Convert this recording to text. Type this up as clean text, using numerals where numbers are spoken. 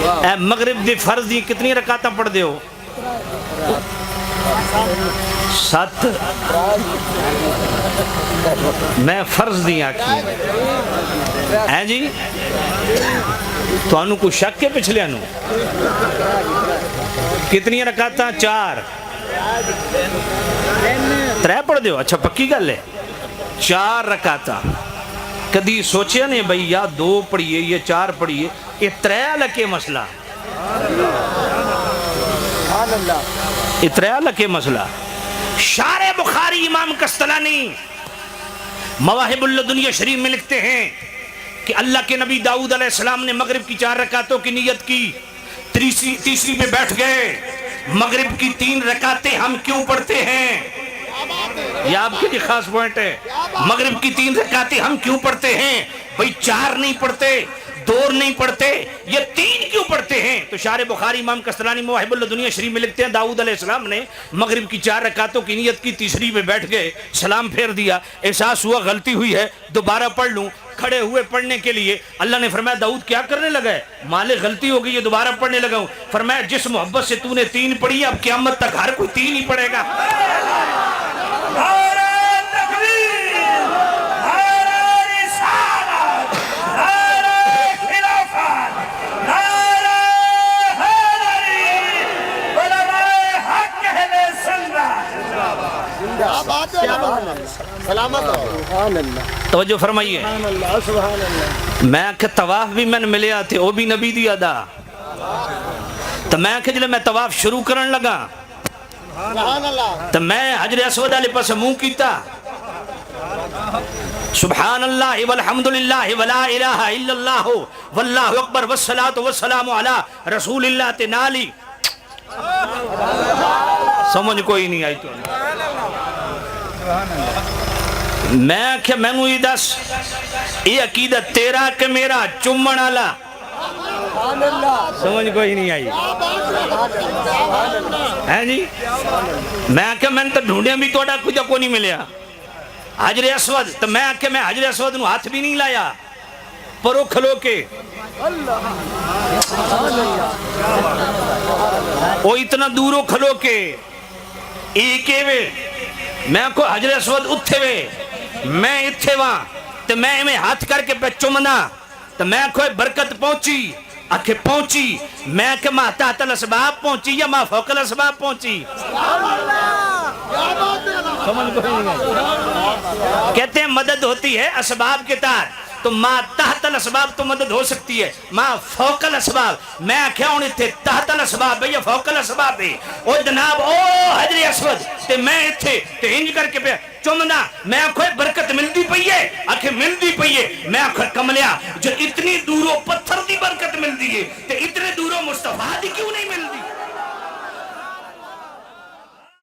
اے مغرب دی فرض دی کتنی رکعتاں پڑھ دے ہو؟ 7 میں فرض دی آکھی ہیں جی تو انہوں کو شک کے پچھلے انہوں کتنی رکعتاں؟ 4 3 پڑھ دے ہو؟ اچھا پکی گل ہے 4 رکعتاں کدی سوچے نہیں بھئی یا 2 پڑھیے یہ 4 پڑھیے یہ 3 لکے مسئلہ یہ 3 لکے مسئلہ شارح بخاری امام قسطلانی مواہب اللدنیہ شریف میں لکھتے ہیں کہ اللہ کے نبی داؤد علیہ السلام نے مغرب کی 4 رکعتوں کی نیت کی تیسری پہ بیٹھ گئے مغرب کی 3 رکعتیں ہم کیوں پڑھتے ہیں؟ یہ آپ کے لیے خاص پوائنٹ ہے مغرب کی 3 رکعتیں ہم کیوں پڑھتے ہیں؟ بھئی 4 نہیں پڑھتے 2 نہیں پڑھتے یہ 3 کیوں پڑھتے ہیں؟ تو شارح بخاری امام قسطلانی مواہب اللدنیہ شریف میں لکھتے ہیں داؤد علیہ السلام نے مغرب کی 4 رکعتوں کی نیت کی تیسری پہ بیٹھ گئے سلام پھیر دیا احساس ہوا غلطی ہوئی ہے دوبارہ پڑھ لوں کھڑے ہوئے پڑھنے کے لیے اللہ نے فرمایا داؤد کیا کرنے لگا ہے؟ مالک غلطی ہو گئی یہ دوبارہ پڑھنے لگا ہوں فرمایا جس محبت سے تو نے 3 پڑھی اب قیامت تک ہر کوئی 3 ہی پڑھے گا توجہ فرمائیے میں کہ طواف بھی میں ملے آتے وہ بھی نبی دی ادا تو میں کہ جلے میں طواف شروع کرن لگا تو میں حجر اسود علی پس منہ کیتا سبحان اللہ والحمدللہ ولا الہ الا اللہ واللہ اکبر والصلاة والسلام علی رسول اللہ تے نالی سمجھ کوئی نہیں آئی تو میں کہ میں نو یہ دس یہ عقیدہ تیرا کہ میرا چمن آلا سمجھ کوئی نہیں آئی ہے جی میں کہ میں نے تو ڈھونڈے بھی توڑا کچھ کو نہیں ملیا حجر اسود تو میں کہ میں حجر اسود نو ہاتھ بھی نہیں لایا پرو کھلو کے وہ اتنا دوروں کھلو کے ایکے وے میں کو حجر اسود اتھے وے میں اتھے وہاں تو میں میں ہاتھ کر کے پہ چمنا تو میں کوئی برکت پہنچی آکھے پہنچی میں کہ ماں تحت الاسباب پہنچی یا ماں فوق الاسباب پہنچی کہتے ہیں مدد ہوتی ہے اسباب کے تحت تو ماں تحت الاسباب تو مدد ہو سکتی ہے ماں فوق الاسباب میں کیا ہونی تھے تحت الاسباب ہے یا فوق الاسباب ہے او جناب او حجر اسود تے میں تھے تے ہنج کر کے پہ چمنا میں کوئی برکت ملتی پئی ہے آکھے ملتی پئی ہے میں کملیا جو اتنی دوروں پتھر دی برکت ملتی ہے تے اتنے دوروں مصطفیٰ دی کیوں نہیں ملتی